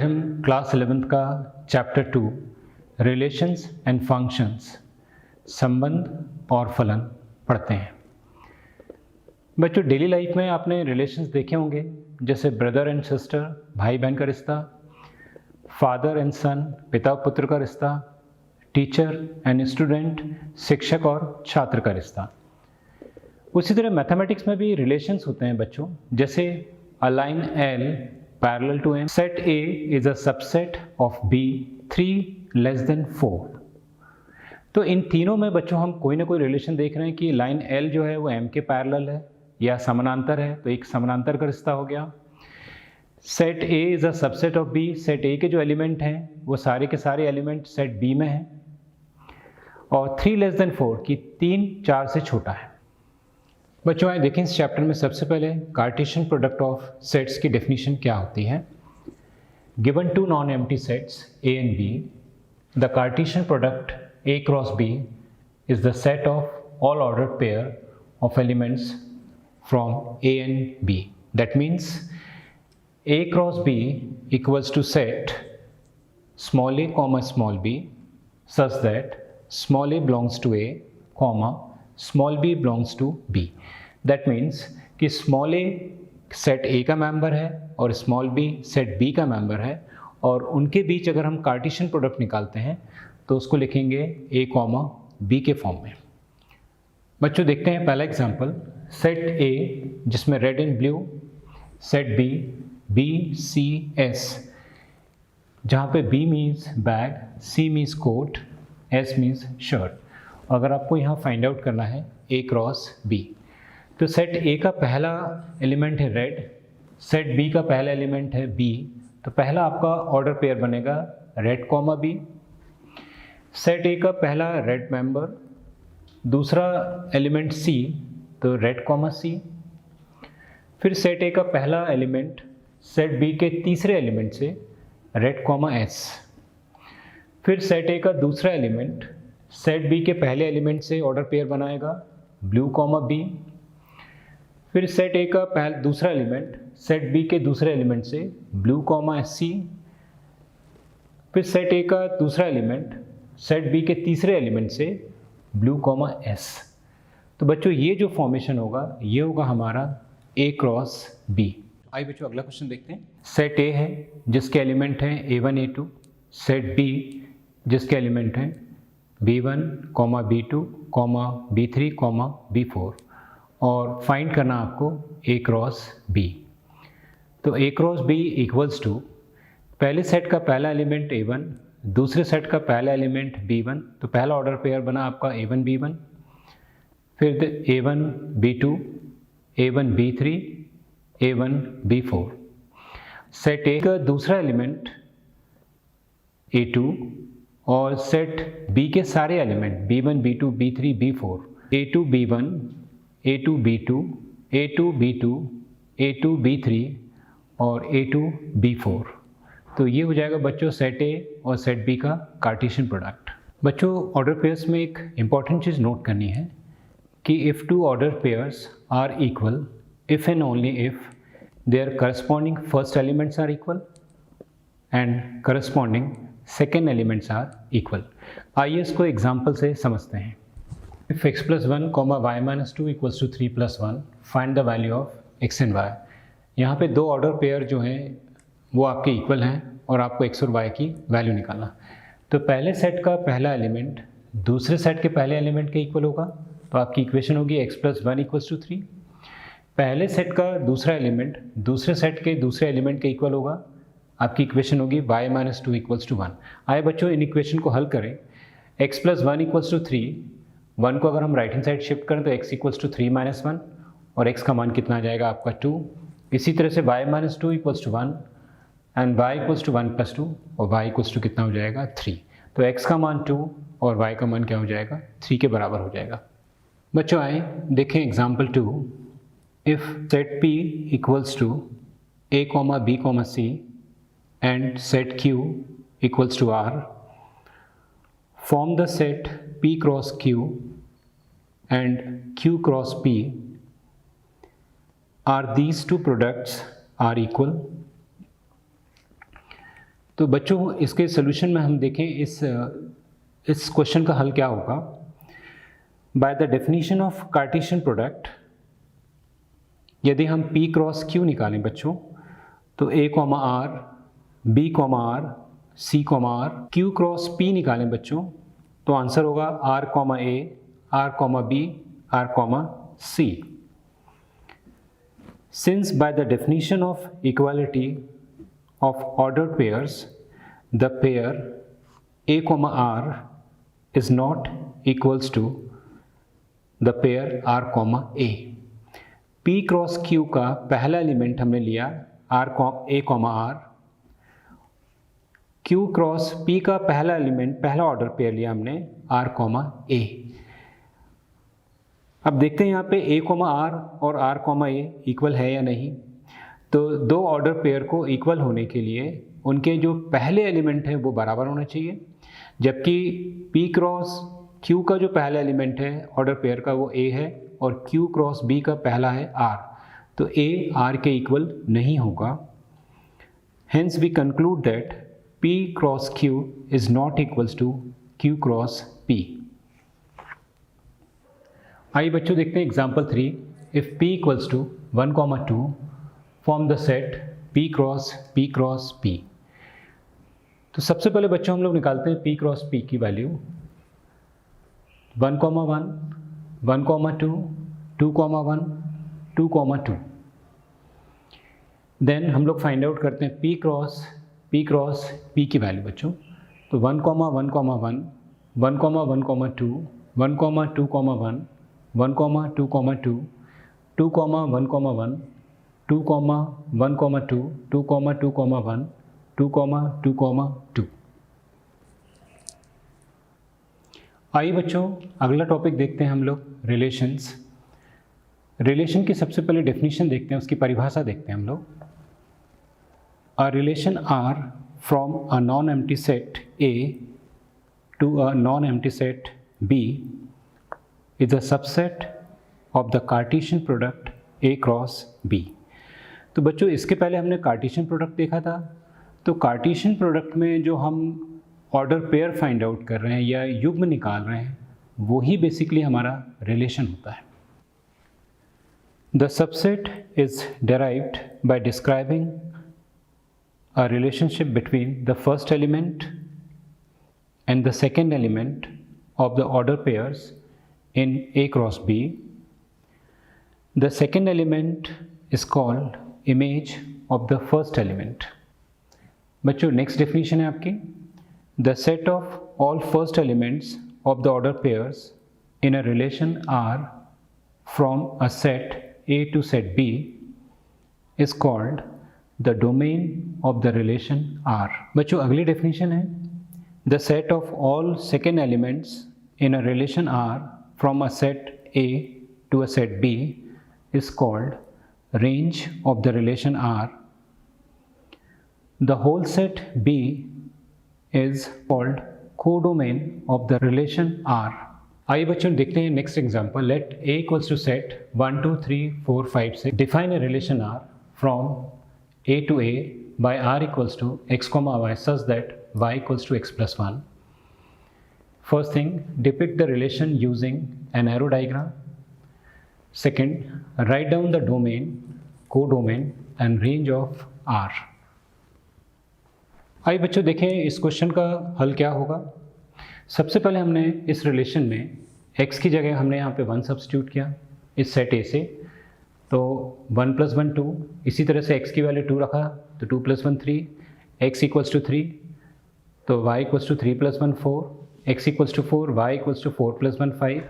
हम class 11th का chapter 2 relations and functions संबंध और फलन पढ़ते हैं। बच्चों, डेली लाइफ में आपने रिलेशंस देखे होंगे, जैसे ब्रदर एंड सिस्टर, भाई बहन का रिश्ता, फादर एंड सन, पिता पुत्र का रिश्ता, टीचर एंड स्टूडेंट, शिक्षक और छात्र का रिश्ता। उसी तरह मैथमेटिक्स में भी रिलेशंस होते हैं बच्चों, जैसे a line L parallel to M, set A is a subset of B 3 less than 4। तो इन तीनों में बच्चों हम कोई ना कोई रिलेशन देख रहे हैं कि लाइन L जो है वो M के पैरेलल है या समानांतर है, तो एक समानांतर का रिश्ता हो गया। Set A is a subset of B, set A के जो एलिमेंट हैं वो सारे के सारे एलिमेंट सेट B में हैं, और 3 लेस देन 4 की 3 4 से छोटा है। बच्चों आए देखें इस चैप्टर में सबसे पहले कार्टेशियन प्रोडक्ट ऑफ सेट्स की डेफिनेशन क्या होती है। Given two non empty sets A and B, the Cartesian product A cross B is the set of all ordered pair of elements from A and B। That means A cross B equals to set small a comma small b such that small a belongs to A comma small b belongs to B। That means कि small a set A का member है और small b set B का member है, और उनके बीच अगर हम कार्टेशियन प्रोडक्ट निकालते हैं तो उसको लिखेंगे A कॉमा B के फॉर्म में। बच्चों देखते हैं पहला एग्जांपल, सेट A जिसमें red and blue, set B B C S, जहाँ पे B means bag, C means coat, S means shirt. अगर आपको यहाँ फाइंड आउट करना है A क्रॉस B, तो सेट A का पहला एलिमेंट है रेड, सेट B का पहला एलिमेंट है B, तो पहला आपका ऑर्डर पेयर बनेगा red comma B। Set A का पहला रेड मेंबर, दूसरा एलिमेंट C, तो रेड कॉमा C। फिर सेट A का पहला एलिमेंट सेट B के तीसरे एलिमेंट से रेड कॉमा S। फिर सेट A का दूसरा एलिमेंट सेट B के पहले एलिमेंट से ऑर्डर पेयर बनाएगा ब्लू कॉमा B। फिर सेट A का दूसरा एलिमेंट सेट B के दूसरे एलिमेंट से ब्लू कॉमा C। फिर सेट A का दूसरा एलिमेंट सेट B के तीसरे एलिमेंट से ब्लू कॉमा S। तो बच्चों ये जो फॉर्मेशन होगा ये होगा हमारा A क्रॉस B। आइए बच्चों अगला क्वेश्चन देखते हैं। सेट A है जिसके एलिमेंट हैं A1 A2, सेट B जिसके एलिमेंट हैं B1, B2, B3, B4, और फाइंड करना आपको A क्रॉस B। तो A cross B equals to पहले सेट का पहला एलिमेंट A1, दूसरे सेट का पहला एलिमेंट B1, तो पहला ऑर्डर पेयर बना आपका A1 B1, फिर A1 B2, A1 B3, A1 B4। Set A का दूसरा एलिमेंट A2 और सेट B के सारे element B1 B2 B3 B4, A2 B1, A2 B2, A2 B2, A2 B3 और A2 B4। तो ये हो जाएगा बच्चों सेट A और सेट B का कार्टेशियन प्रोडक्ट। बच्चों ऑर्डर पेयर्स में एक इम्पॉर्टेंट चीज़ नोट करनी है कि if two order pairs are equal if and only if their corresponding first elements are equal and corresponding second elements are equal. आइए इसको एग्जाम्पल से समझते हैं। If x plus 1 comma y minus 2 equals to 3 plus 1, find the value of x and y। यहाँ पे दो order pair जो हैं वो आपके इक्वल हैं और आपको x और y की वैल्यू निकालना। तो पहले सेट का पहला एलिमेंट दूसरे सेट के पहले एलिमेंट के इक्वल होगा, तो आपकी इक्वेशन होगी x प्लस 1 इक्वल्स टू 3। पहले सेट का दूसरा एलिमेंट दूसरे सेट के दूसरे एलिमेंट के इक्वल होगा, आपकी इक्वेशन होगी y माइनस 2 इक्वल्स टू 1। आइए बच्चों इन इक्वेशन को हल करें। x प्लस 1 इक्वल्स टू 3, 1 को अगर हम राइट हैंड साइड शिफ्ट करें तो x इक्वल्स टू 3 माइनस 1, और x का मान कितना आ जाएगा आपका 2। इसी तरह से y minus 2 equals to 1 and y equals to 1 plus 2, और y इक्वल्स टू कितना हो जाएगा 3। तो x का मान 2 और y का मान क्या हो जाएगा 3 के बराबर हो जाएगा। बच्चों आए देखें example 2। If set P equals to A comma B comma C and set Q equals to R, form the set P cross Q and Q cross P are these two products are equal? तो बच्चों इसके solution में हम देखें इस question का हल क्या होगा। By the definition of Cartesian product, यदि हम P क्रॉस Q निकालें बच्चों, तो A R, B R, C R, Q cross P निकालें बच्चों, तो आंसर होगा R A, R B, R C. Since by the definition of equality of ordered pairs, the pair A R is not equals to the pair R A. P cross Q का पहला element हमने लिया A R, Q cross P का पहला element, पहला order pair लिया हमने R A. अब देखते हैं यहाँ पे A R और R A इक्वल है या नहीं। तो दो ऑर्डर पेयर को इक्वल होने के लिए उनके जो पहले एलिमेंट है वो बराबर होना चाहिए, जबकि P क्रॉस Q का जो पहला एलिमेंट है ऑर्डर पेयर का वो A है और Q क्रॉस B का पहला है R, तो A R के इक्वल नहीं होगा। Hence we conclude that P cross Q is not equals to Q cross P. आइए बच्चों देखते हैं example 3। If P equals to 1, 2 form the set P cross P। तो सबसे पहले बच्चों हम लोग निकालते हैं P क्रॉस P की वैल्यू 1, 1, 2, 2, 1, 2, 2। देन हम लोग फाइंड आउट करते हैं P क्रॉस P की वैल्यू बच्चों। तो 1, 1, 1, 1, 1, 2, 1, 2, 1, 1, 2, 2, 2, 1, 1, 2, 1, 2, 2, 2, 1, 2, 2, 2। आइए बच्चों अगला टॉपिक देखते हैं हम लोग रिलेशंस। रिलेशन की सबसे पहले डेफिनेशन देखते हैं, उसकी परिभाषा देखते हैं हम लोग। A relation R from a non empty set A to a non empty set B is a subset of the Cartesian product A cross B। तो बच्चों इसके पहले हमने कार्टेशियन प्रोडक्ट देखा था। तो कार्टेशियन प्रोडक्ट में जो हम ऑर्डर पेयर फाइंड आउट कर रहे हैं या युग्म निकाल रहे हैं, वही बेसिकली हमारा रिलेशन होता है। The subset is derived by describing a relationship between the first element and the second element of the order pairs in A cross B. The second element is called image of the first element. बच्चों next definition है आपकी, the set of all first elements of the order pairs in a relation R from a set A to set B is called the domain of the relation R. बच्चों अगली definition है, the set of all second elements in a relation R from a set A to a set B is called range of the relation R. The whole set B is called codomain of the relation R. आइए बच्चों देखते हैं next example. Let A equals to set 1, 2, 3, 4, 5 6। Define a relation R from A to A by R equals to x, y such that y equals to x plus 1. First thing, depict the relation using an arrow diagram. Second, write down the domain, codomain and range of R. आइए बच्चों देखें इस question का हल क्या होगा। सबसे पहले हमने इस रिलेशन में x की जगह हमने यहाँ पे 1 सब्स्टिट्यूट किया इस सेट A से, तो 1 + 1 2, इसी तरह से x की वैल्यू 2 रखा तो 2 + 1 3, x = 3, तो y = 3 + 1 4, x = 4, y = 4 + 1 5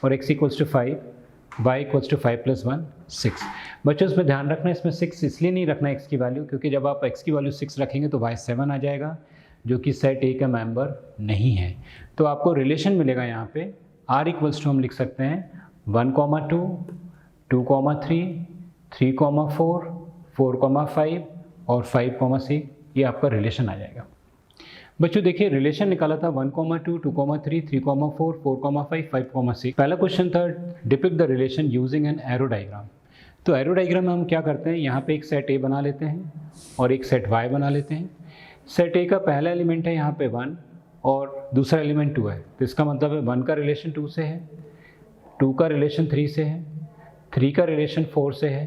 और x = 5, y = 5 + 1 6। बच्चों इसमें ध्यान रखना, इसमें 6 इसलिए नहीं रखना x की वैल्यू क्योंकि जब आप x की वैल्यू 6 रखेंगे तो y 7 आ जाएगा जो कि सेट A का मेंबर नहीं है। तो आपको रिलेशन मिलेगा यहाँ पे R = हम लिख सकते हैं 1, 2, 2, 3, 3, 4, 4, 5 और 5, 6, ये आपका रिलेशन आ जाएगा। बच्चों देखिए रिलेशन निकाला था 1, 2, 2, 3, 3, 4, 4, 5, 5, 6। पहला क्वेश्चन था depict the relation using an arrow diagram. तो एरो डायग्राम में हम क्या करते हैं, यहाँ पे एक सेट A बना लेते हैं और एक सेट Y बना लेते हैं। सेट ए का पहला एलिमेंट है यहाँ पे 1 और दूसरा एलिमेंट 2 है, तो इसका मतलब है 1 का रिलेशन 2 से है, 2 का रिलेशन 3 से है, 3 का रिलेशन 4 से है,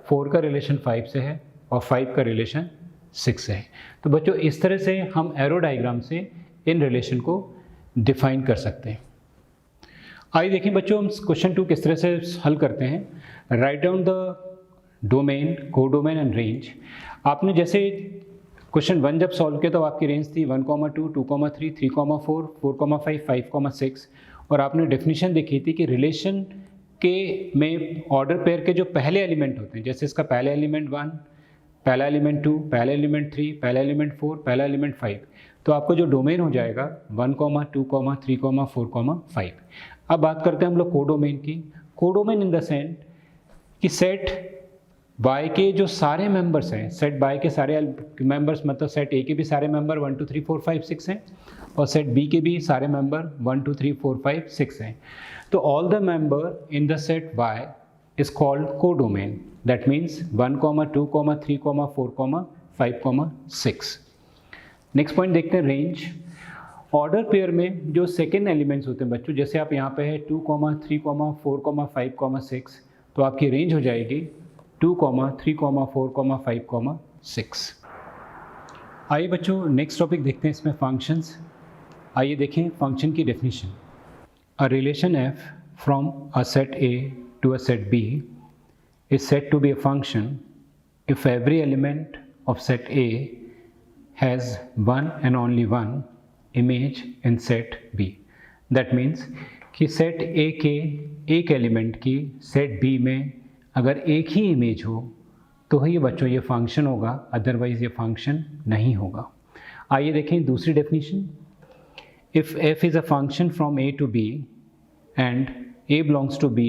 4 का रिलेशन 5 से है और 5 का रिलेशन 6 से है। तो बच्चों इस तरह से हम एरो डायग्राम से इन रिलेशन को डिफाइन कर सकते हैं। आइए देखें बच्चों हम क्वेश्चन 2 किस तरह से हल करते हैं। Write down the domain, codomain and range. आपने जैसे क्वेश्चन 1 जब सॉल्व किया तो आपकी रेंज थी 1, 2, 2, 3, 3, 4, 4, 5, 5, 6 और आपने डेफिनेशन देखी थी कि रिलेशन के में ऑर्डर पेयर के जो पहले एलिमेंट होते हैं, जैसे इसका पहला एलिमेंट 1, पहला एलिमेंट 2, पहला एलिमेंट 3, पहला एलिमेंट 4, पहला एलिमेंट 5, तो आपको जो डोमेन हो जाएगा 1, 2, 3, 4, 5। अब बात करते हैं हम लोग कोडोमेन की। कोडोमेन इन द सेंस कि सेट बाय के जो सारे मेंबर्स हैं, सेट बाय के सारे मेंबर्स मतलब सेट ए के भी सारे मेंबर 1, 2, 3, 4, 5, 6 हैं और सेट बी के भी सारे मेंबर 1, 2, 3, 4, 5, 6 हैं। तो all the member in the set B is called codomain. That means 1, 2, 3, 4, 5, 6। Next point देखते हैं रेंज। ऑर्डर पेयर में जो सेकेंड एलिमेंट्स होते हैं बच्चों, जैसे आप यहाँ पे है 2, 3, 4, 5, 6, तो आपकी रेंज हो जाएगी 2, 3, 4, 5, 6। आइए बच्चों नेक्स्ट टॉपिक देखते हैं इसमें फंक्शंस। आइए देखें फंक्शन की definition. A relation f from a set A to a set B is said to be a function if every element of set A has one and only one image in set B. That means कि set A के एक element की set B में अगर एक ही image हो तो ये बच्चों ये फंक्शन होगा, अदरवाइज ये फंक्शन नहीं होगा। आइए देखें दूसरी definition. If f is a function from a to b and a belongs to b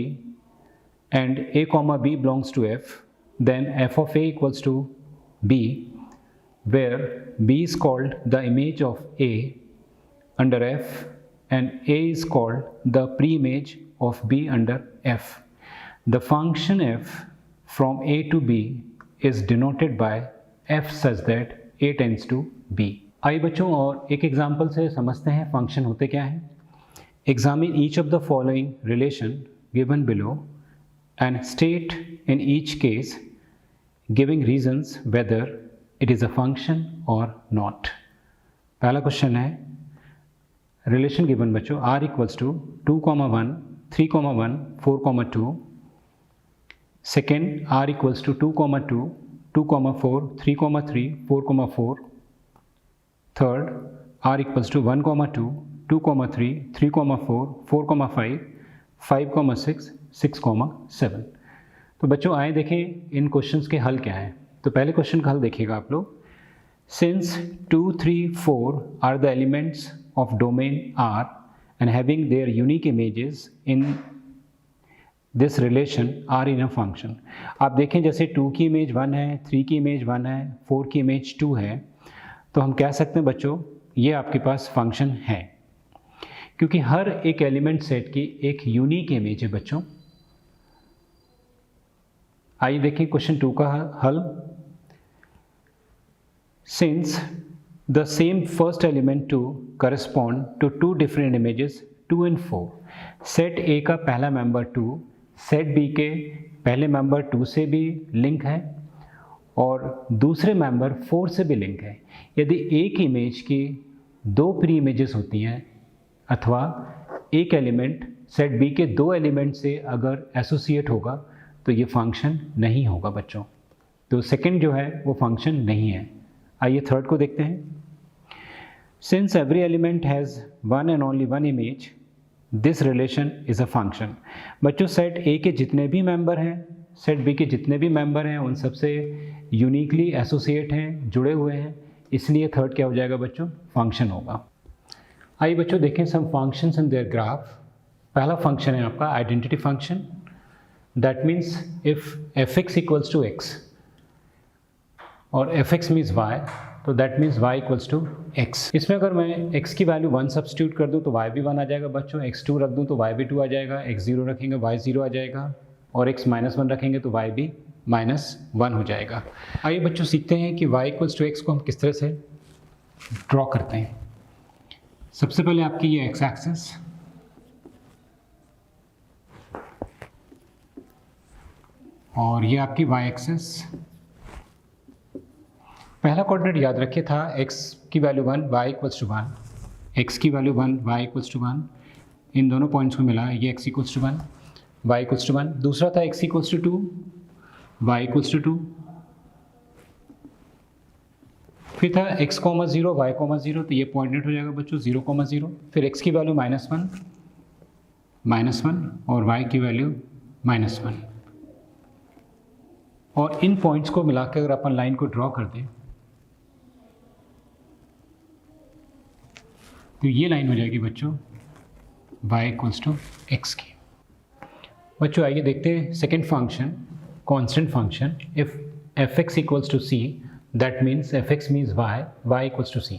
and a comma b belongs to f, then f of a equals to b where b is called the image of a under f and a is called the preimage of b under f. The function f from a to b is denoted by f such that a tends to b. आइए बच्चों और एक example से समझते हैं function होते क्या हैं। Examine each of the following relation given below and state in each case giving reasons whether it is a function और नॉट। पहला क्वेश्चन है रिलेशन गिवन बच्चों r equals to 2, 1, 3, 1, 4, 2। Second r equals to 2, 2, 2, 4, 3, 3, 4, 4। Third r equals to 1, 2, 2, 3, 3, 4, 4, 5, 5, 6, 6, 7। तो बच्चों आए देखें इन questions के हल क्या हैं। तो पहले क्वेश्चन का हल देखिएगा आप लोग। Since 2, 3, 4 are the elements of domain R and having their unique images in this relation are in a function। आप देखें जैसे 2 की इमेज 1 है, 3 की इमेज 1 है, 4 की इमेज 2 है, तो हम कह सकते हैं बच्चों ये आपके पास फंक्शन है क्योंकि हर एक एलिमेंट सेट की एक यूनिक इमेज है बच्चों। आइए देखिए क्वेश्चन 2 का हल। Since the same first element 2 correspond to two different images 2 and 4, set A का पहला मेंबर 2 set B के पहले मेंबर 2 से भी लिंक है और दूसरे मेंबर 4 से भी लिंक है। यदि एक इमेज की दो प्री इमेजेस होती हैं अथवा एक एलिमेंट सेट B के दो एलिमेंट से अगर एसोसिएट होगा तो ये फंक्शन नहीं होगा बच्चों। तो सेकंड जो है वो फंक्शन नहीं है। आइए थर्ड को देखते हैं। Since every element has one and only one image, this relation is a function। बच्चों सेट A के जितने भी मेंबर हैं, सेट B के जितने भी मेंबर हैं उन सबसे यूनिकली एसोसिएट हैं, जुड़े हुए हैं, इसलिए थर्ड क्या हो जाएगा बच्चों, फंक्शन होगा। आइए बच्चों देखें some functions in their graph. पहला फंक्शन है आपका identity function. That means if fx equals to x और fx मीन्स y, तो that means y equals to x। इसमें अगर मैं x की वैल्यू 1 सब्स्टिट्यूट कर दूँ तो y भी 1 आ जाएगा बच्चों, x2 रख दूँ तो y भी 2 आ जाएगा, x0 रखेंगे y 0 आ जाएगा और x -1 रखेंगे तो y भी -1 हो जाएगा। आइए बच्चों सीखते हैं कि y इक्वल्स टू x को हम किस तरह से ड्रॉ करते हैं। सबसे पहले आपकी ये एक्स एक्सिस, और ये आपकी वाई एक्सिस। पहला कोऑर्डिनेट याद रखिए था x की value 1, y equals to 1, x की वैल्यू 1, y इक्वल्स टू 1। इन दोनों पॉइंट्स को मिला ये x equals to 1, y equals to 1। दूसरा था x equals to 2, y equals to 2। फिर था x, 0, y, 0, तो ये कोऑर्डिनेट हो जाएगा बच्चों 0, 0। फिर x की वैल्यू -1, और y की वैल्यू -1। और इन पॉइंट्स को मिलाकर अगर अपन लाइन को ड्रॉ कर दें तो ये लाइन हो जाएगी बच्चों y इक्वल्स टू x की। बच्चों आइए देखते हैं second function, constant function. If fx equals to c, that means fx means y equals to c।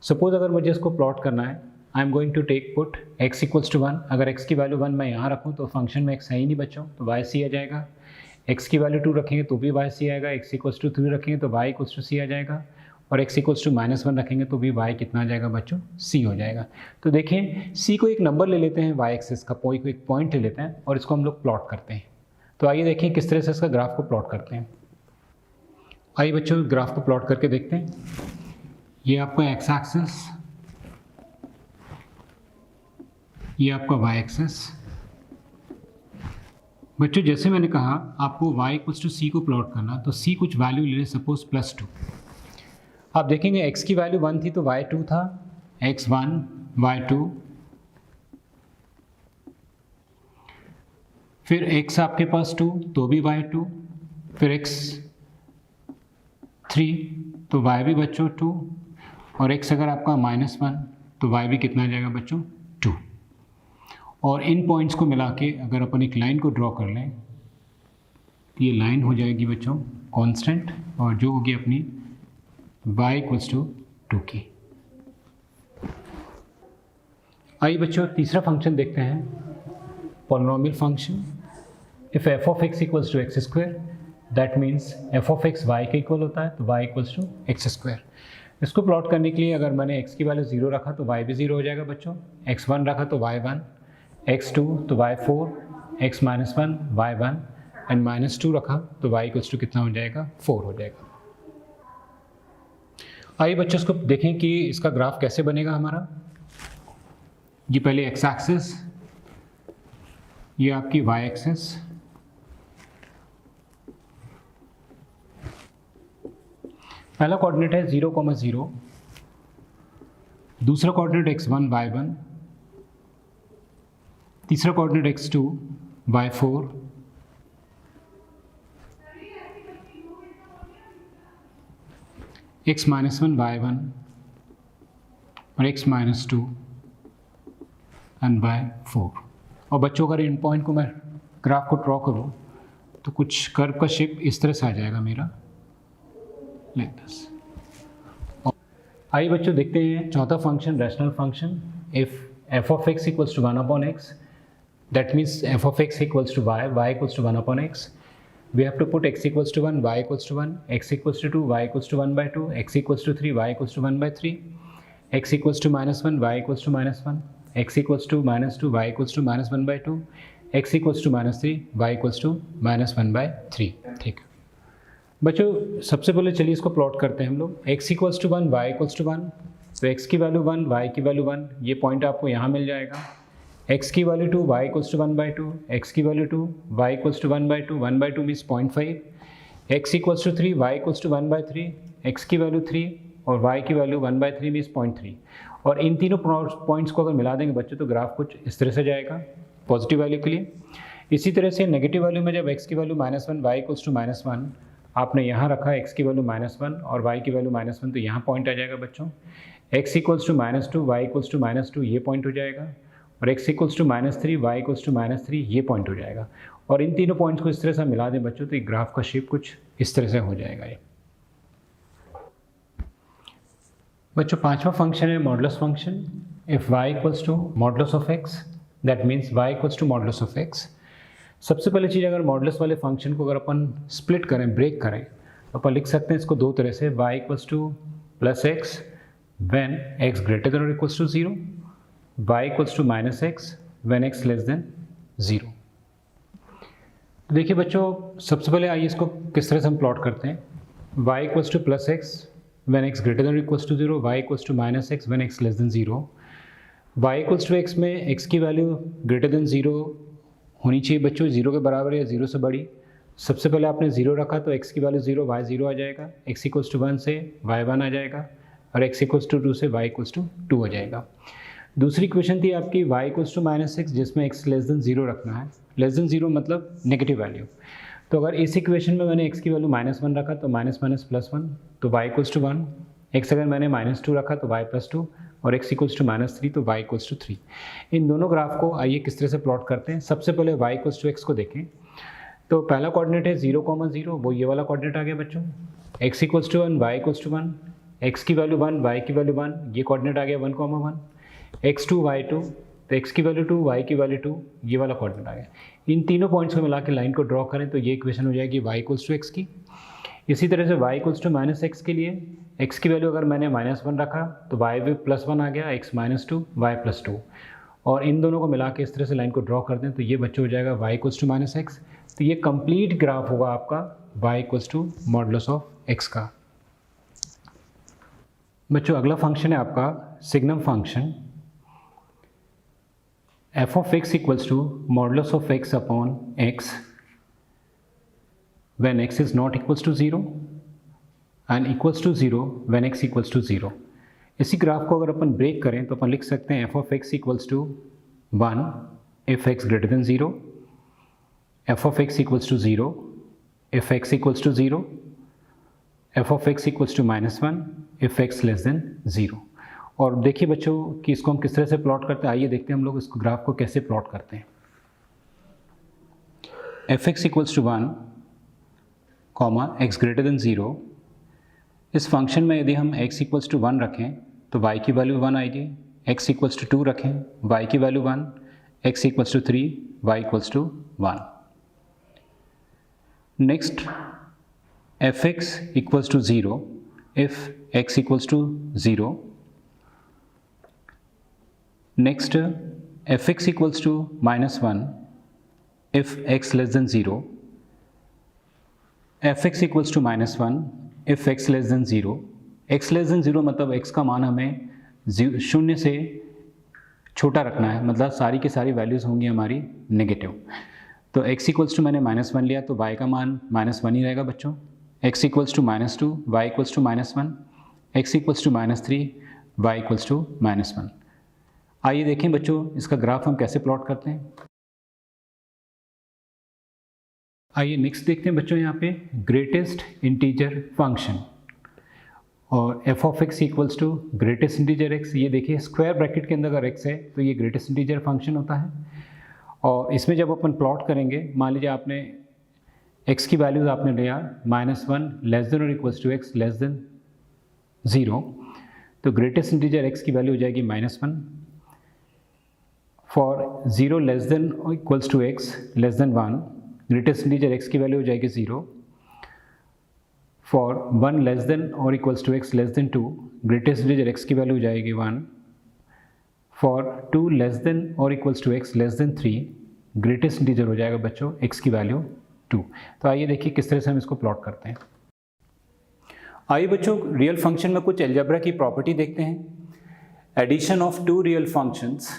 Suppose अगर मुझे इसको प्लॉट करना है, I am going to take put x equals to 1। अगर x की वैल्यू 1 मैं यहाँ रखूँ तो फंक्शन में x है ही नहीं बच्चों, तो y c आ जाएगा। x की वैल्यू 2 रखेंगे तो भी y c आएगा, x इक्वल्स टू 3 रखेंगे तो y इक्वल्स टू c आ जाएगा, और x इक्वल्स टू -1 रखेंगे तो भी y कितना आ जाएगा बच्चों, c हो जाएगा। तो देखिए c को एक नंबर ले लेते हैं, y एक्सिस का कोई एक पॉइंट ले लेते हैं और इसको हम लोग प्लॉट करते हैं। तो आइए देखिए किस तरह से इसका ग्राफ को प्लॉट करते हैं। आइए बच्चों ग्राफ को प्लॉट करके देखते हैं। ये आपका x एक्सिस, ये आपका y एक्सिस। बच्चों जैसे मैंने कहा आपको y इक्वल्स टू c को प्लॉट करना, तो c कुछ वैल्यू ले लें, सपोज +2। आप देखेंगे x की वैल्यू 1 थी तो y 2 था, x1, y2। फिर x आपके पास 2 तो भी y2, फिर x3 तो y भी बच्चों 2, और x अगर आपका -1 तो y भी कितना आ जाएगा बच्चों, 2। और इन पॉइंट्स को मिला के अगर अपन एक लाइन को ड्रॉ कर लें तो ये लाइन हो जाएगी बच्चों कांस्टेंट, और जो होगी अपनी y इक्वल्स टू 2 की। आइए बच्चों तीसरा फंक्शन देखते हैं, polynomial function. If f of x equals to x square, that means f of x y के इक्वल होता है, तो y equals to x square. इसको प्लॉट करने के लिए अगर मैंने x की वैल्यू 0 रखा तो y भी 0 हो जाएगा बच्चों, x1 रखा तो y1, x2 तो y4, x -1 y1, एंड -2 रखा तो y इक्वल्स टू कितना हो जाएगा, 4 हो जाएगा। आइए बच्चों इसको देखें कि इसका ग्राफ कैसे बनेगा हमारा। ये पहले x एक्सिस, ये आपकी y एक्सिस, पहला कोऑर्डिनेट है 0, 0, दूसरा कोऑर्डिनेट x1, y1, तीसरा coordinate x2, y4, x -1 y1 और x -2 एंड y4। और बच्चों अगर इन पॉइंट को मैं ग्राफ को ड्रॉ करूँ तो कुछ कर्व का शेप इस तरह से आ जाएगा मेरा, लाइक दिस। आइए बच्चों देखते हैं चौथा function, rational function. If f of x equals to 1/x, that means f of x equals to y equals to 1/x। We have to put x equals to 1, y equals to 1, x equals to 2, y equals to 1/2, x equals to 3, y equals to 1/3, x equals to -1, y equals to -1, x equals to -2, y equals to -1/2, x equals to -3, y equals to -1/3। ठीक बच्चों सबसे पहले चलिए इसको plot करते हैं हम लोग। x equals to 1, y equals to 1, तो x की वैल्यू 1, y की वैल्यू 1, ये पॉइंट आपको यहाँ मिल जाएगा। x की value 2, y equals to 1/2, x की value 2, y equals to 1/2, 1/2 means 0.5, x equals to 3, y equals to 1/3, x की वैल्यू 3 और y की वैल्यू 1/3 मीन्स 0.3। और इन तीनों पॉइंट्स को अगर मिला देंगे बच्चों तो ग्राफ कुछ इस तरह से जाएगा पॉजिटिव वैल्यू के लिए। इसी तरह से नेगेटिव वैल्यू में जब x की वैल्यू -1, y इक्वल्स टू -1, आपने यहाँ रखा x की वैल्यू -1 और y की वैल्यू -1, तो यहाँ पॉइंट आ जाएगा बच्चों। x equals to -2, y equals to -2, ये पॉइंट हो जाएगा, और x equals to -3, y equals to -3, ये पॉइंट हो जाएगा। और इन तीनों पॉइंट्स को इस तरह से मिला दें बच्चों तो एक ग्राफ का शेप कुछ इस तरह से हो जाएगा ये। बच्चों पांचवा फंक्शन है modulus function. If y equals to modulus of x, that means y equals to modulus of x। सबसे पहले चीज़, अगर मॉडुलस वाले फंक्शन को अगर अपन स्प्लिट करें, ब्रेक करें, तो अपन लिख सकते हैं इसको दो तरह से, y equals to +x when x greater than और equals to 0, y equals to minus x when x less than 0। देखिए बच्चों, सबसे पहले आइए इसको किस तरह से हम प्लॉट करते हैं। y equals to plus x when x greater than और equals to 0, y equals to minus x when x less than 0। y equals to x में x की वैल्यू ग्रेटर देन 0 होनी चाहिए बच्चों, 0 के बराबर या 0 से बड़ी। सबसे पहले आपने 0 रखा तो x की वैल्यू 0, y 0 आ जाएगा, x इक्वल्स टू 1 से y 1 आ जाएगा और x इक्वल्स टू 2 से y इक्वल्स टू 2 आ जाएगा। दूसरी क्वेश्चन थी आपकी y equals to minus x, जिसमें x लेस देन 0 रखना है। लेस देन 0 मतलब नेगेटिव वैल्यू। तो अगर इस इक्वेशन में मैंने x की वैल्यू -1 रखा तो माइनस माइनस प्लस 1, तो y इक्वल्स टू 1। x अगर मैंने -2 रखा तो y प्लस 2 और x इक्वल्स टू -3 तो y इक्वल्स टू 3। इन दोनों ग्राफ को आइए किस तरह से प्लॉट करते हैं। सबसे पहले y इक्वल्स टू x को देखें तो पहला कोऑर्डिनेट है 0, 0, वो ये वाला कोऑर्डिनेट आ गया बच्चों। x equals to 1, y equals to 1, x की वैल्यू 1, y की वैल्यू 1, ये कोऑर्डिनेट आ गया 1, 1, x2, y2, तो x की वैल्यू 2, y की वैल्यू 2, ये वाला कोऑर्डिनेट आ गया। इन तीनों पॉइंट्स को मिला के लाइन को ड्रॉ करें तो ये इक्वेशन हो जाएगी y इक्वल्स टू x की। इसी तरह से y equals to minus x के लिए x की वैल्यू अगर मैंने -1 रखा तो y भी +1 आ गया, x -2, y +2, और इन दोनों को मिला के इस तरह से लाइन को ड्रॉ कर दें तो ये बच्चों हो जाएगा y equals to minus x. तो ये कंप्लीट ग्राफ होगा आपका y equals to modulus of x का। बच्चों अगला फंक्शन है आपका signum function f of x equals to modulus of x upon x when x is not equals to 0 and equals to 0 when x equals to 0। इसी graph को अगर अपन break करें तो अपन लिख सकते हैं f of x equals to 1 if x greater than 0, f of x equals to 0 if x equals to 0, f of x equals to -1 if x less than 0। और देखिए बच्चों कि इसको हम किस तरह से प्लॉट करते हैं। आइए देखते हैं हम लोग इस ग्राफ को कैसे प्लॉट करते हैं। F x equals to 1 comma x greater than 0। इस फंक्शन में यदि हम x इक्वल्स टू 1 रखें तो y की वैल्यू 1 आएगी, x इक्वल्स टू 2 रखें y की value 1, x equals to 3, y equals to 1। Next f x equals to 0 if x equals to 0। Next f x equals to -1 if x less than 0, f x equals to -1 if x less than 0। x less than 0 मतलब x का मान हमें 0 से छोटा रखना है, मतलब सारी की सारी वैल्यूज़ होंगी हमारी नेगेटिव। तो x इक्वल्स टू मैंने -1 लिया तो y का मान -1 ही रहेगा बच्चों। x equals to -2, y equals to -1, x equals to -3, y equals to -1। आइए देखें बच्चों इसका ग्राफ हम कैसे प्लॉट करते हैं। आइए नेक्स्ट देखते हैं बच्चों यहाँ पे ग्रेटेस्ट इंटीजर फंक्शन और f of x equals to greatest integer x। ये देखिए स्क्वायर ब्रैकेट के अंदर अगर x है तो ये ग्रेटेस्ट इंटीजर फंक्शन होता है। और इसमें जब अपन प्लॉट करेंगे, मान लीजिए आपने x की वैल्यूज आपने लिया -1 लेस देन और equals to x less than 0, तो ग्रेटेस्ट इंटीजर x की वैल्यू हो जाएगी -1। फॉर 0 लेस देन और equals to x less than 1, greatest integer x की वैल्यू हो जाएगी 0। फॉर 1 लेस देन और equals to x less than 2, greatest integer x की वैल्यू हो जाएगी 1। फॉर 2 लेस देन और equals to x less then 3, greatest integer हो जाएगा बच्चों x की वैल्यू 2। तो आइए देखिए किस तरह से हम इसको प्लॉट करते हैं। आइए बच्चों रियल फंक्शन में कुछ अलजेब्रा की प्रॉपर्टी देखते हैं। Addition of two real functions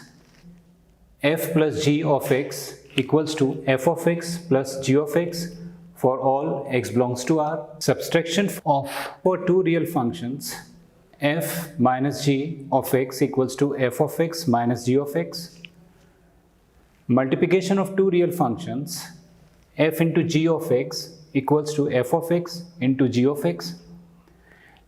f plus g of x equals to f of x plus g of x for all x belongs to R. Subtraction of for two real functions f minus g of x equals to f of x minus g of x. Multiplication of two real functions f into g of x equals to f of x into g of x.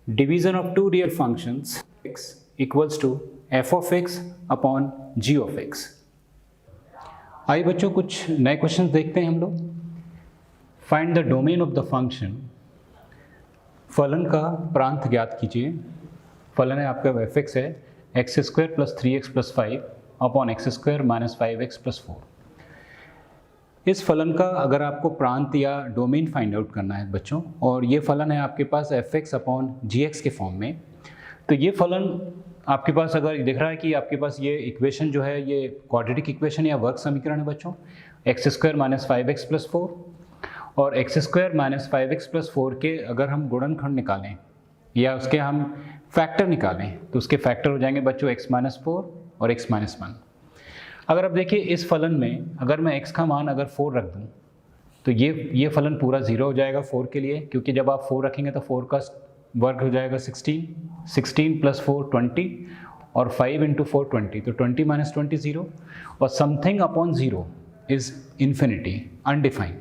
Division of two real functions x equals to f of x upon g of x. आइए बच्चों कुछ नए questions देखते हैं हम लोग। Find the domain of the function. फलन का प्रांत ज्ञात कीजिए। फलन है आपका एफ एक्स है x² + 3x + 5 upon x² - 5x + 4। इस फलन का अगर आपको प्रांत या डोमेन फाइंड आउट करना है बच्चों, और ये फलन है आपके पास एफ एक्स अपॉन जी एक्स के फॉर्म में, तो ये फलन आपके पास अगर दिख रहा है कि आपके पास ये इक्वेशन जो है ये क्वाड्रेटिक इक्वेशन या वर्ग समीकरण है बच्चों, x square minus 5x plus 4 और x square minus 5x plus 4 के अगर हम गुणनखंड निकालें या उसके हम फैक्टर निकालें तो उसके फैक्टर हो जाएंगे बच्चों x माइनस 4 और x माइनस 1। अगर अब देखिए इस फलन में अगर मैं x का मान अगर 4 रख दूं तो ये फलन पूरा 0 हो जाएगा 4 के लिए, क्योंकि जब आप 4 रखेंगे तो 4 का वर्ग हो जाएगा 16 प्लस 4 20 और 5 इंटू 4 20, तो 20 माइनस 20 0 और something upon 0 is infinity undefined.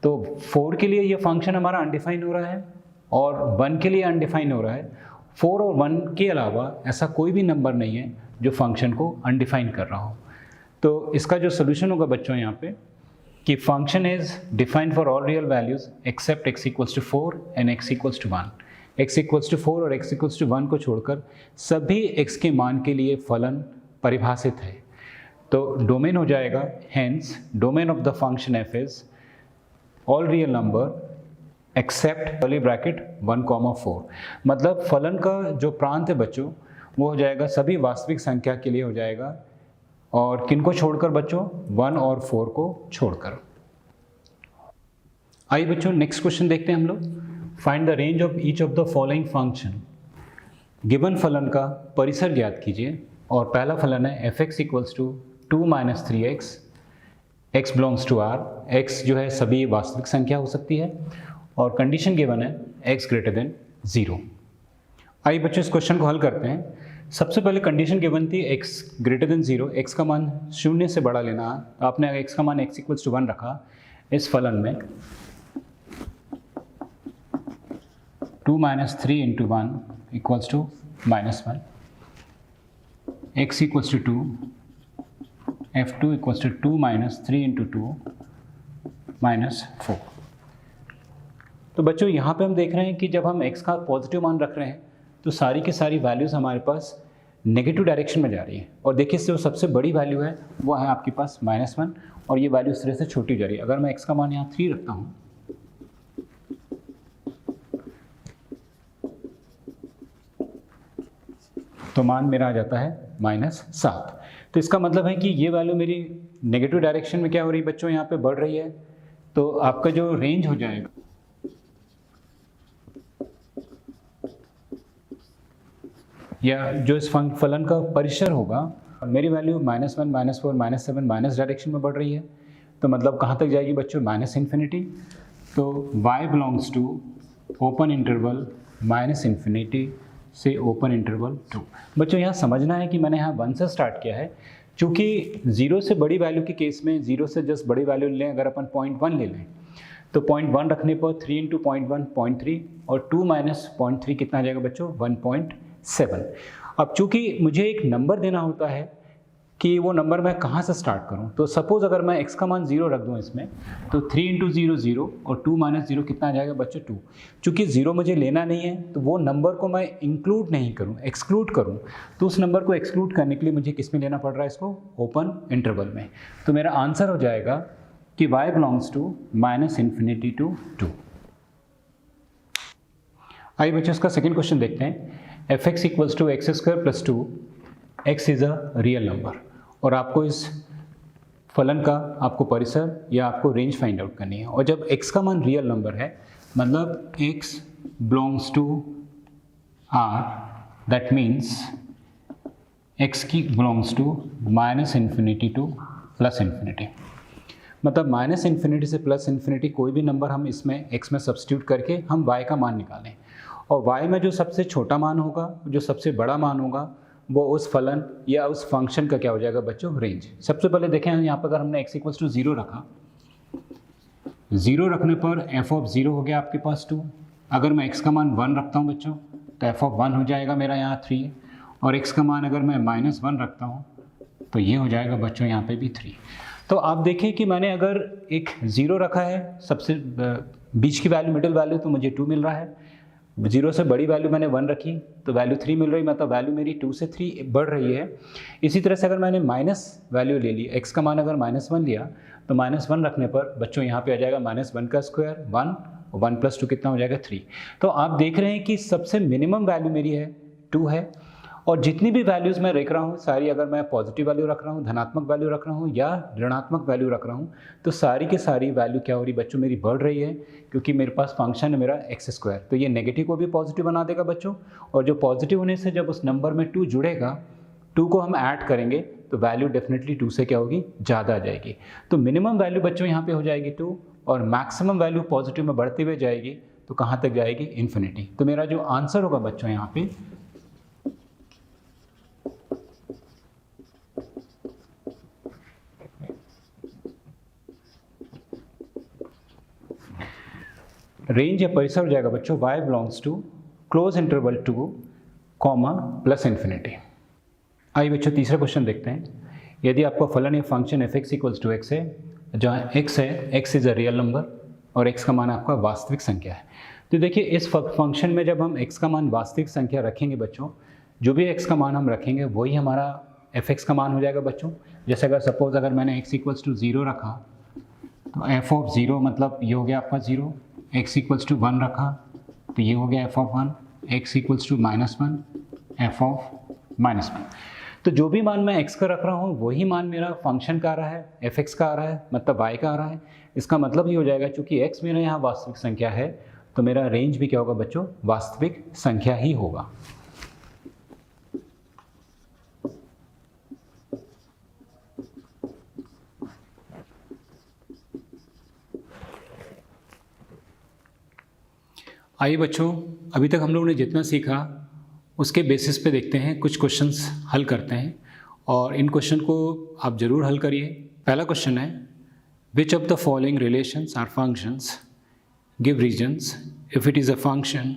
तो 4 के लिए ये फंक्शन हमारा अनडिफाइन हो रहा है और 1 के लिए अनडिफाइन हो रहा है। 4 और 1 के अलावा ऐसा कोई भी नंबर नहीं है जो फंक्शन को अनडिफाइन कर रहा हो। तो इसका जो सोल्यूशन होगा बच्चों यहाँ पे कि function is defined for all real values except x equals to 4 and x equals to 1। x equals to 4 और x इक्वल्स टू 1 को छोड़कर सभी x के मान के लिए फलन परिभाषित है। तो डोमेन हो जाएगा hence domain of the function f is all real number except curly bracket 1,4। मतलब फलन का जो प्रांत है बच्चों वो हो जाएगा सभी वास्तविक संख्या के लिए हो जाएगा, और किनको छोड़कर बच्चों 1 और 4 को छोड़कर। आइए बच्चों नेक्स्ट क्वेश्चन देखते हैं हम लोग। Find the range of each of the following function. Given फलन का परिसर ज्ञात कीजिए और पहला फलन है f(x) equals to 2 minus 3x, x belongs to r, x जो है सभी वास्तविक संख्या हो सकती है और कंडीशन गिवन है x ग्रेटर देन 0। आइए बच्चों इस क्वेश्चन को हल करते हैं। सबसे पहले कंडीशन गिवन थी x ग्रेटर देन 0, x का मान 0 से बड़ा लेना। आपने x का मान x इक्वल्स टू 1 रखा। इस फलन में 2 minus 3 into 1 equals to minus 1, x equals to 2, f2 equals to 2 minus 3 into 2 minus 4। तो बच्चों यहाँ पे हम देख रहे हैं कि जब हम x का पॉजिटिव मान रख रहे हैं तो सारी की सारी वैल्यूज़ हमारे पास नेगेटिव डायरेक्शन में जा रही है। और देखिए जो सबसे बड़ी वैल्यू है वो है आपके पास -1 और ये वैल्यू इस तरह से छोटी जा रही है। अगर मैं x का मान यहाँ 3 रखता हूँ तो मान मेरा आ जाता है -7। तो इसका मतलब है कि ये वैल्यू मेरी नेगेटिव डायरेक्शन में क्या हो रही है बच्चों, यहाँ पे बढ़ रही है। तो आपका जो रेंज हो जाएगा या जो इस फलन का परिसर होगा, मेरी वैल्यू -1 -4 -7 माइनस डायरेक्शन में बढ़ रही है। तो मतलब कहाँ तक जाएगी बच्चों, -इन्फिनिटी। तो y belongs to open interval -infinity से ओपन इंटरवल 2। बच्चों यहाँ समझना है कि मैंने यहाँ 1 से स्टार्ट किया है, क्योंकि 0 से बड़ी वैल्यू के केस में 0 से जस्ट बड़ी वैल्यू लें, अगर अपन 0.1 ले लें तो 0.1 रखने पर 3 इंटू 0.1 0.3 और 2 माइनस 0.3 कितना आ जाएगा बच्चों 1.7। अब चूंकि मुझे एक नंबर देना होता है कि वो नंबर मैं कहाँ से स्टार्ट करूँ, तो सपोज़ अगर मैं x का मान 0 रख दूँ इसमें तो 3 इंटू 0 0 और 2 माइनस 0 कितना आ जाएगा बच्चों 2। चूँकि 0 मुझे लेना नहीं है तो वो नंबर को मैं इंक्लूड नहीं करूँ, एक्सक्लूड करूँ, तो उस नंबर को एक्सक्लूड करने के लिए मुझे किस में लेना पड़ रहा है इसको, ओपन इंटरवल में। तो मेरा आंसर हो जाएगा कि y belongs to -infinity to 2। आइए बच्चों इसका सेकेंड क्वेश्चन देखते हैं। f(x) equals to x square plus 2, x is a real number और आपको इस फलन का आपको परिसर या आपको रेंज फाइंड आउट करनी है। और जब x का मान रियल नंबर है मतलब x belongs to r, that means x की belongs to -infinity to +infinity. मतलब -इन्फिनिटी से +इन्फिनिटी कोई भी नंबर हम इसमें x में सब्स्टिट्यूट करके हम y का मान निकालें, और y में जो सबसे छोटा मान होगा, जो सबसे बड़ा मान होगा, वो उस फलन या उस फंक्शन का क्या हो जाएगा बच्चों, रेंज। सबसे पहले देखें यहाँ पर अगर हमने x इक्वल्स टू 0 रखा, 0 रखने पर f(0) हो गया आपके पास 2। अगर मैं x का मान 1 रखता हूँ बच्चों तो f(1) हो जाएगा मेरा यहाँ 3, और x का मान अगर मैं -1 रखता हूँ तो ये हो जाएगा बच्चों यहाँ पे भी 3। तो आप देखें कि मैंने अगर एक 0 रखा है सबसे बीच की वैल्यू, मिडिल वैल्यू, तो मुझे 2 मिल रहा है। 0 से बड़ी वैल्यू मैंने 1 रखी तो वैल्यू 3 मिल रही, मतलब वैल्यू मेरी 2 से 3 बढ़ रही है। इसी तरह से अगर मैंने माइनस वैल्यू ले ली, x का मान अगर -1 लिया तो -1 रखने पर बच्चों यहाँ पे आ जाएगा -1 का स्क्वायर 1 और 1 + 2 कितना हो जाएगा 3। तो आप देख रहे हैं कि सबसे मिनिमम वैल्यू मेरी है 2 है। और जितनी भी वैल्यूज़ मैं रख रहा हूँ सारी, अगर मैं पॉजिटिव वैल्यू रख रहा हूँ, धनात्मक वैल्यू रख रहा हूँ या ऋणात्मक वैल्यू रख रहा हूँ, तो सारी की सारी वैल्यू क्या हो रही बच्चों, मेरी बढ़ रही है, क्योंकि मेरे पास फंक्शन है मेरा x²। तो ये नेगेटिव को भी पॉजिटिव बना देगा बच्चों, और जो पॉजिटिव होने से जब उस नंबर में 2 जुड़ेगा, 2 को हम ऐड करेंगे तो वैल्यू डेफिनेटली 2 से क्या होगी, ज़्यादा आ जाएगी। तो मिनिमम वैल्यू बच्चों यहाँ पे हो जाएगी 2, और मैक्सिमम वैल्यू पॉजिटिव में बढ़ती हुई जाएगी, तो कहाँ तक जाएगी, इन्फिनिटी। तो मेरा जो आंसर होगा बच्चों यहाँ पे रेंज या परिसर हो जाएगा बच्चों y belongs to closed interval 2 comma plus infinity. आइए बच्चों तीसरा क्वेश्चन देखते हैं। यदि आपका फलन या फंक्शन f(x = x) है, जहाँ x है, x is a real number और x का मान आपका वास्तविक संख्या है। तो देखिए इस फंक्शन में जब हम x का मान वास्तविक संख्या रखेंगे बच्चों, जो भी x का मान हम रखेंगे वही हमारा f(x) का मान हो जाएगा बच्चों। जैसे अगर सपोज अगर मैंने x = 0 रखा, तो f(0) मतलब ये हो गया आपका 0, x = 1 रखा तो ये हो गया f(1), x = -1, f(-1). तो जो भी मान मैं x का रख रहा हूँ वही मान मेरा फंक्शन का आ रहा है, f(x) का आ रहा है, मतलब y का आ रहा है। इसका मतलब ये हो जाएगा चूँकि x मेरा यहाँ वास्तविक संख्या है, तो मेरा रेंज भी क्या होगा बच्चों, वास्तविक संख्या ही होगा। आइए बच्चों, अभी तक हम लोगों ने जितना सीखा उसके बेसिस पे देखते हैं, कुछ क्वेश्चंस हल करते हैं और इन क्वेश्चन को आप ज़रूर हल करिए। पहला क्वेश्चन है, which of the following relations are functions, give reasons, if it is a function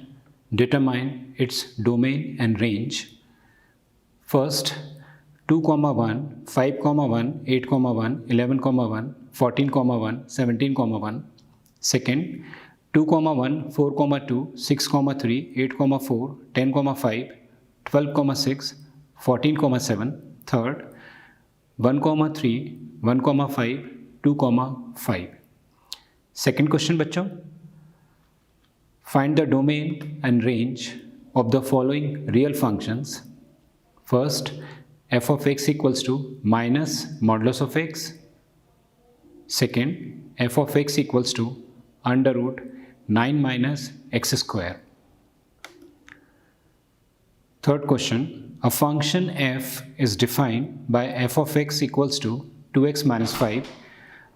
determine its domain and range. First 2,1, 5,1, 8,1, 11,1, 14,1, 17,1. Second 2,1, 4,2, 6,3, 8,4, 10,5, 12,6, 14,7. Third 1,3, 1,5, 2,5. Second question बच्चों, find the domain and range of the following real functions. First f(x) = minus modulus of x. Second f(x) = under root 9 minus x². Third question, a function f is defined by f(x) = 2x minus 5.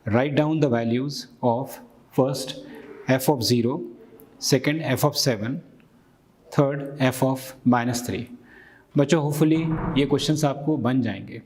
Write down the values of first f(0), second f(7), third f(-3). बच्चों hopefully ये questions आपको बन जाएंगे।